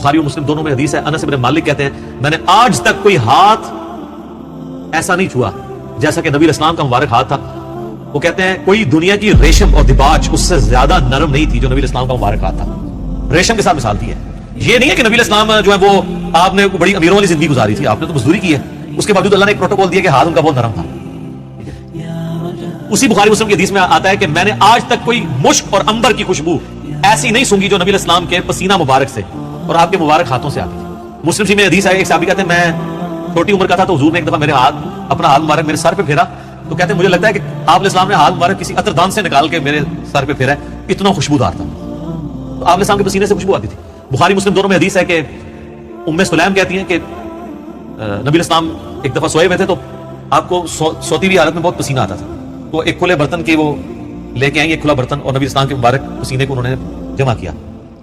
بخاری اور مسلم دونوں میں حدیث ہے، انس ابن مالک کہتے ہیں میں نے آج تک کوئی ہاتھ ایسا نہیں چھوا جیسا کہ نبی اسلام کا مبارک ہاتھ تھا. وہ کہتے ہیں کوئی دنیا کی ریشم اور دباج اس سے زیادہ نرم نہیں تھی جو نبی اسلام کا مبارک ہاتھ تھا. ریشم کے ساتھ مثال دی ہے. یہ نہیں ہے کہ نبی اسلام جو ہے وہ آپ نے بڑی امیروں والی زندگی گزاری تھی، آپ نے تو مزدوری کی ہے، اس کے باوجود اللہ نے ایک پروٹوکول دیا کہ ہاتھ ان کا بہت نرم تھا. اسی بخاری مسلم کی حدیث میں آتا ہے کہ میں نے آج تک کوئی مشک اور عنبر کی خوشبو ایسی نہیں سونگی جو نبی اسلام کے پسینہ مبارک سے اور آپ کے مبارک ہاتھوں سے آتی تھی. مسلم شریف میں حدیث ہے، ایک صحابی کہتے ہیں میں چھوٹی عمر کا تھا تو حضور نے ایک دفعہ میرے اپنا ہاتھ مبارک میرے سر پہ پھیرا تو کہتے ہیں مجھے لگتا ہے کہ آپ علیہ السلام نے ہاتھ مبارک کسی عطر دان سے نکال کے میرے سر پہ پھیرا ہے، اتنا خوشبودار تھا. تو آپ علیہ السلام کے پسینے سے خوشبو آتی تھی. بخاری مسلم دونوں میں حدیث ہے کہ ام سلیم کہتی ہیں کہ نبی اسلام ایک دفعہ سوئے ہوئے تھے تو آپ کو سوتی ہوئی حالت میں بہت پسینہ آتا تھا، تو ایک کھلے برتن کے وہ لے کے آئیں ایک کھلا برتن اور نبی اسلام کے مبارک پسینے کو انہوں نے جمع کیا.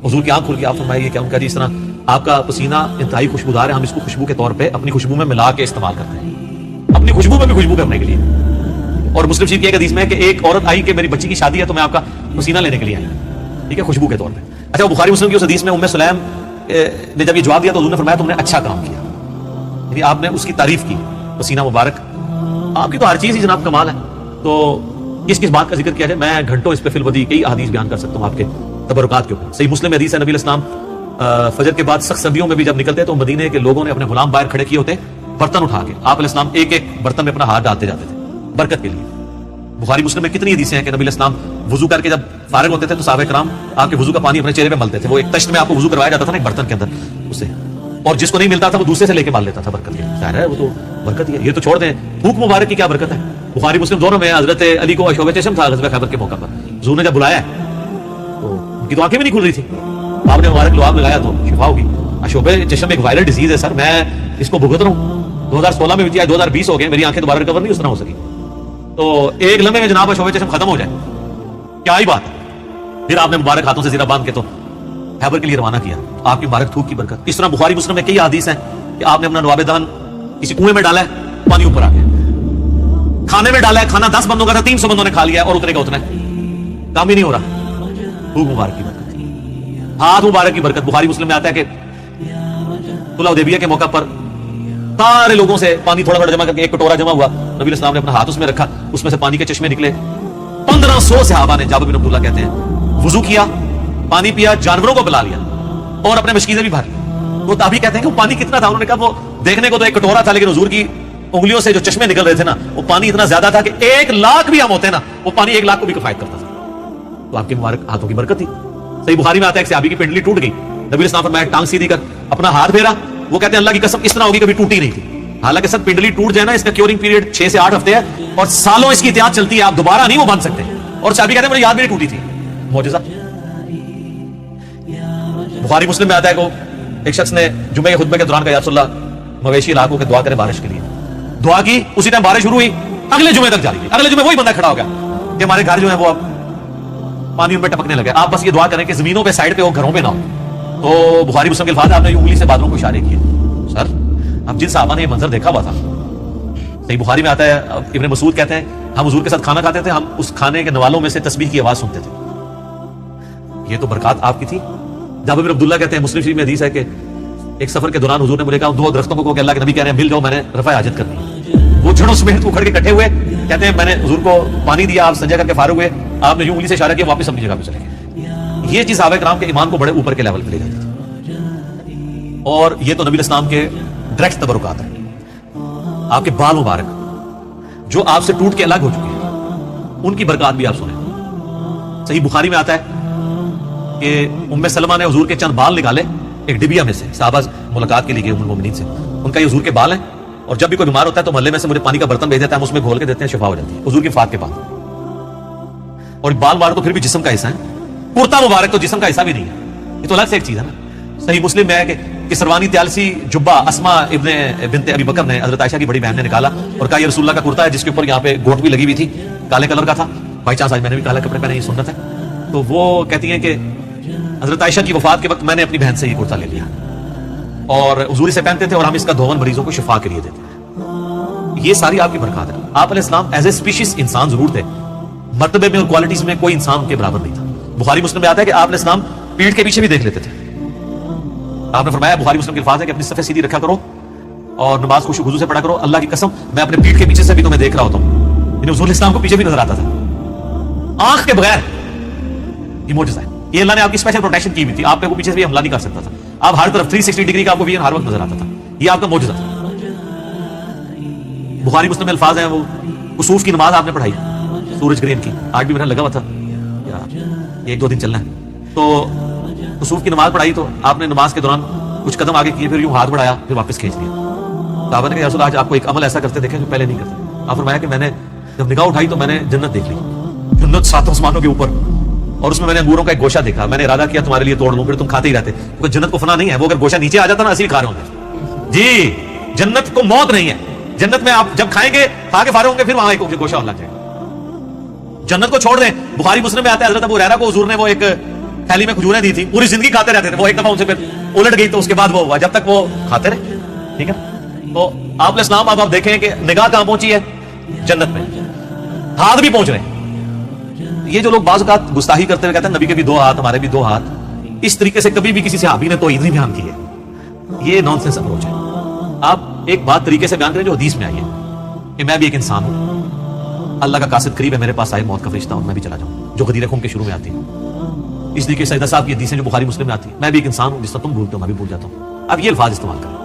حضور کی آنکھ کھل کے آپ فرمائے کیا؟ ان کا جی اس طرح آپ کا پسینہ انتہائی خوشبودار ہے، ہم اس کو خوشبو کے طور پہ اپنی خوشبو میں ملا کے استعمال کرتے ہیں، اپنی خوشبو میں بھی خوشبو کرنے کے لیے. اور مسلم شریف کی ایک حدیث میں ہے کہ ایک عورت آئی کہ میری بچی کی شادی ہے تو میں آپ کا پسینہ لینے کے لیے آئی، ٹھیک ہے، خوشبو کے طور پہ. اچھا، وہ بخاری مسلم کی اس حدیث میں ام سلیم نے جب یہ جواب دیا تو حضور نے فرمایا تم نے اچھا کام کیا، یعنی آپ نے اس کی تعریف کی. پسینہ مبارک آپ کی تو ہر چیز ہی جناب کمال ہے. تو کس بات کا ذکر کیا جائے، میں گھنٹوں اس پہ فی الودی کئی احادیث بیان کر سکتا ہوں آپ کے تبرکات کے اوپر. صحیح مسلم میں حدیث ہے نبی اسلام فجر کے بعد سخت سردیوں میں بھی جب نکلتے تو مدینے کے لوگوں نے اپنے غلام باہر کھڑے کیے ہوتے برتن اٹھا کے، آپ علیہ السلام ایک ایک برتن میں اپنا ہاتھ ڈالتے جاتے تھے برکت کے لیے. بخاری مسلم میں کتنی حدیثیں ہیں کہ نبی اسلام وضو کر کے جب فارغ ہوتے تھے تو صحابہ کرام آپ کے وضو کا پانی اپنے چہرے پہ ملتے تھے. وہ ایک تشت میں آپ کو وضو کروایا جاتا تھا نا ایک برتن کے اندر اسے، اور جس کو نہیں ملتا تھا وہ دوسرے سے لے کے مال لیتا تھا برکت کے. ظاہر ہے وہ تو برکت ہی ہے. یہ تو چھوڑ دیں تھوک مبارک کی کیا برکت ہے. بخاری مسلم دونوں میں حضرت علی کو شعبہ چشم تھا غزوہ خیبر کے موقع پر، حضور نے جب بلایا تو ان کی تو آنکھیں بھی نہیں کھل رہی تھی، آپ نے مبارک لعاب لگایا تو شفا ہوگی. شعبہ چشم ایک وائرل ڈیزیز ہے سر، میں اس کو بھگت رہا ہوں. 2016 میں بھی 2020 ہو گئے، میری آنکھیں دوبارہ ریکور نہیں اس طرح ہو سکی. تو ایک لمحے میں جناب شعبہ چشم ختم ہو جائے کیا ہی بات ہے. پھر آپ نے مبارک ہاتھوں سے زیرہ باندھ کے تو خیبر کے لیے روانہ کیا، آپ کی مبارک تھوک کی برکت. اس طرح بخاری مسلم میں کئی حدیث ہیں کہ آپ نے اپنا نواب دان کسی کنویں میں ڈالا ہے، پانی اوپر آ گیا. کھانے میں ڈالا ہے، کھانا 10 بندوں کا تھا 300 بندوں نے کھا لیا اور اتنے کا اتنا کام ہی نہیں ہو رہا. تھوک مبارک کی برکت، ہاتھ مبارک کی برکت. بخاری مسلم میں آتا ہے کہ صلح حدیبیہ کے موقع پر سارے لوگوں سے پانی تھوڑا تھوڑا جمع کر کے ایک کٹورا جمع ہوا، نبی الاسلام نے اپنا ہاتھ اس میں رکھا، اس میں سے پانی کے چشمے نکلے. 1500 صحابہ نے، جابر بن عبداللہ کہتے ہیں، وضو کیا، پانی پیا، جانوروں کو پلا لیا اور اپنے مشکیزیں بھی بھر لی. وہ تابعی کہتے ہیں کہ وہ پانی کتنا تھا، انہوں نے کہا وہ دیکھنے کو تو ایک کٹورا تھا لیکن حضور کی انگلیوں سے جو چشمے نکل رہے تھے نا وہ پانی اتنا زیادہ تھا کہ 1,00,000 بھی ہم ہوتے نا وہ پانی 1,00,000 کو بھی کفایت کرتا تھا. تو آپ کے مبارک ہاتھوں کی برکت تھی. صحیح بخاری میں آتا ہے ایک صحابی کی پنڈلی ٹوٹ گئی، نبی اسلام فرمایا ٹانگ سیدھی کر، اپنا ہاتھ پھیرا. وہ کہتے ہیں اللہ کی قسم اس طرح ہوگی کبھی ٹوٹی نہیں تھی. حالانکہ سر پنڈلی ٹوٹ جائے نا اس کا کیورنگ پیریڈ 6 سے 8 ہفتے ہے اور سالوں اس کی احتیاط چلتی ہے، آپ دوبارہ نہیں وہ باندھ سکتے. اور صحابی کہتے ہیں مجھے یاد بھی نہیں ٹوٹی تھی. معجزہ. بخاری مسلم میں آتا ہے کہ ایک شخص نے جمعے کے خطبے کے دوران کہا یا رسول اللہ مویشی علاقوں کے دعا کرے بارش کے لیے. دعا کی، اسی ٹائم بارش شروع ہوئی، اگلے جمعے تک جاری رہی. اگلے جمعے وہی بندہ کھڑا ہو گیا کہ ہمارے گھر جو ہے وہ اب پانی ان پہ ٹپکنے لگے. آپ بس یہ دعا کریں کہ زمینوں پہ سائڈ پہ ہو، گھروں پہ نہ ہو. تو بخاری مسلم کے الفاظ آپ نے انگلی سے بادلوں کو اشارے کیے. سر اب جن صحابہ نے یہ منظر دیکھا ہوا تھا، صحیح بخاری میں آتا ہے ابن مسعود کہتے ہیں ہم حضور کے ساتھ کھانا کھاتے تھے، ہم اس کھانے کے نوالوں میں سے تسبیح کی آواز سنتے تھے. یہ تو برکات آپ کی تھی. جابر بن عبداللہ کہتے ہیں مسلم شریف میں حدیث ہے کہ ایک سفر کے دوران حضور نے مجھے کہا 2 درختوں کو کہ اللہ کے نبی کہہ رہے ہیں مل جاؤ، میں نے رفع حاجت کرنی ہے. وہ جھڑوں سمیت اکھڑ کے اکٹھے ہوئے، کہتے ہیں میں نے حضور کو پانی دیا، آپ سنجا کر کے فارغ ہوئے، آپ نے یوں انگلی سے اشارہ کیا، واپس اپنی جگہ پہ چلے گئے. یہ چیز صحابہ کرام کے ایمان کو بڑے اوپر کے لیول پہ لے جاتی تھی. اور یہ تو نبی اسلام کے ڈائریکٹ تبرکات ہیں. آپ کے بال مبارک جو آپ سے ٹوٹ کے الگ ہو چکے ہیں ان کی برکات بھی آپ سنیں. صحیح بخاری میں آتا ہے کہ ام سلمہ نے حضور کے چند بال نکالے ایک ڈبیا میں سے، صحابہ ملاقات کے لیے گئے ام المؤمنین سے، ان کا یہ حضور کے بال ہیں اور جب بھی کوئی بیمار ہوتا ہے تو محلے میں سے مجھے پانی کا برتن بھیج دیتا ہے، ہم اس میں گھول کے دیتے ہیں، شفا ہو جاتی ہے حضور کی وفات کے بعد. اور بال مبارک تو پھر بھی جسم کا حصہ ہے، کرتا مبارک تو جسم کا حصہ بھی نہیں ہے، یہ تو الگ سے ایک چیز ہے نا. صحیح مسلم میں ہے کہ سروانی تیالسی جبہ اسما بنت ابی بکر نے حضرت عائشہ کی بڑی بہن نے نکالا اور کہا یہ رسول اللہ کا کرتا ہے جس کے اوپر یہاں پہ گوٹ بھی لگی ہوئی تھی، کالے کلر کا تھا. بائی چانس آج میں نے بھی کالے کپڑے پہنے، یہ سنت ہے. تو وہ کہتی ہیں کہ حضرت عائشہ کی وفات کے وقت میں نے اپنی بہن سے یہ کرتا لے لیا اور حضور سے پہنتے تھے اور ہم اس کا دھون مریضوں کو شفا کے لیے دیتے. یہ ساری آپ کی برکات ہے. آپ علیہ السلام ایز اے اسپیشیز انسان ضرور تھے، مرتبے میں اور کوالٹیز میں کوئی انسان کے برابر نہیں تھا. بخاری مسلم میں آتا ہے کہ آپ علیہ السلام پیٹھ کے پیچھے بھی دیکھ لیتے تھے. آپ نے فرمایا بخاری مسلم کے الفاظ ہے کہ اپنی صفیں سیدھی رکھا کرو اور نماز خشوع خضوع سے پڑھا کرو. اللہ کی قسم میں اپنے پیٹھ کے پیچھے سے بھی تمہیں دیکھ رہا ہوتا ہوں, یعنی حضور اسلام کو پیچھے بھی نظر آتا تھا آنکھ کے بغیر. یہ معجزہ ہے, یہ اللہ نے آپ کی اسپیشل پروٹیکشن کی ہوئی تھی, آپ پہ وہ پیچھے سے بھی حملہ نہیں کر سکتا تھا. آپ ہر طرف 360 ڈگری کا آپ کو ویژن ہر وقت نظر آتا تھا. یہ آپ کا معجزہ تھا. بخاری مسلم میں الفاظ ہیں, وہ کسوف کی نماز آپ نے پڑھائی سورج گرہن کی, آج بھی میرا لگا ہوا تھا ایک دو دن چلنا ہے, تو کسوف کی نماز پڑھائی تو آپ نے نماز کے دوران کچھ قدم آگے کیے, پھر یوں ہاتھ بڑھایا, پھر واپس کھینچ لیا. صحابہ نے کہا یا رسول اللہ آج آپ کو ایک عمل ایسا کرتے دیکھیں جو پہلے نہیں کرتے. آپ فرمایا کہ میں نے جب نگاہ اٹھائی تو میں نے جنت دیکھ لی, جنت 7 آسمانوں کے اوپر, اور اس میں میں نے انگوروں کا ایک گوشہ دیکھا. میں نے ارادہ کیا تمہارے لیے توڑ لوں, پھر تم کھاتے ہی رہتے, کیونکہ جنت کو فنا نہیں ہے. وہ اگر گوشہ نیچے آ جاتا نا اسی کھا رہے ہوتے. جی جنت کو موت نہیں ہے. جنت میں آپ جب کھائیں گے کھا کے فارغ ہوں گے پھر وہاں ایک گوشہ اور لگ جائے گا. جنت کو چھوڑ دیں. بخاری مسلم میں آتا ہے حضرت ابو ہریرہ کو حضور نے وہ ایک تھیلی میں کھجوریں دی تھی, پوری زندگی کھاتے رہتے تھے. وہ ایک دفعہ ان سے پھر الٹ گئی تو اس کے بعد وہ ہوا, جب تک وہ کھاتے رہے. ٹھیک ہے, تو آپ اسلام اب آپ دیکھیں کہ نگاہ کہاں پہنچی ہے, جنت میں, ہاتھ بھی پہنچ رہے ہیں. یہ جو لوگ بعض اوقات گستاخی کرتے ہوئے کہتے ہیں نبی کے بھی 2 ہاتھ ہمارے بھی 2 ہاتھ, اس طریقے سے کبھی بھی کسی صحابی نے توحید نہیں بیان کی ہے. یہ نان سینس اپروچ ہے. آپ ایک بات طریقے سے بیان کریں جو حدیث میں آئی ہے کہ میں بھی ایک انسان ہوں, اللہ کا قاصد قریب ہے, میرے پاس آئے موت کا فرشتہ اور میں بھی چلا جاؤں, جو غدیر خم کے شروع میں آتی ہے. اس طریقے سے سیدہ صاحب کی حدیثیں جو بخاری مسلم میں آتی ہے, میں بھی ایک انسان ہوں, جس طرح تم بھولتے ہو میں بھی بھول جاتا ہوں. اب یہ الفاظ استعمال کریں.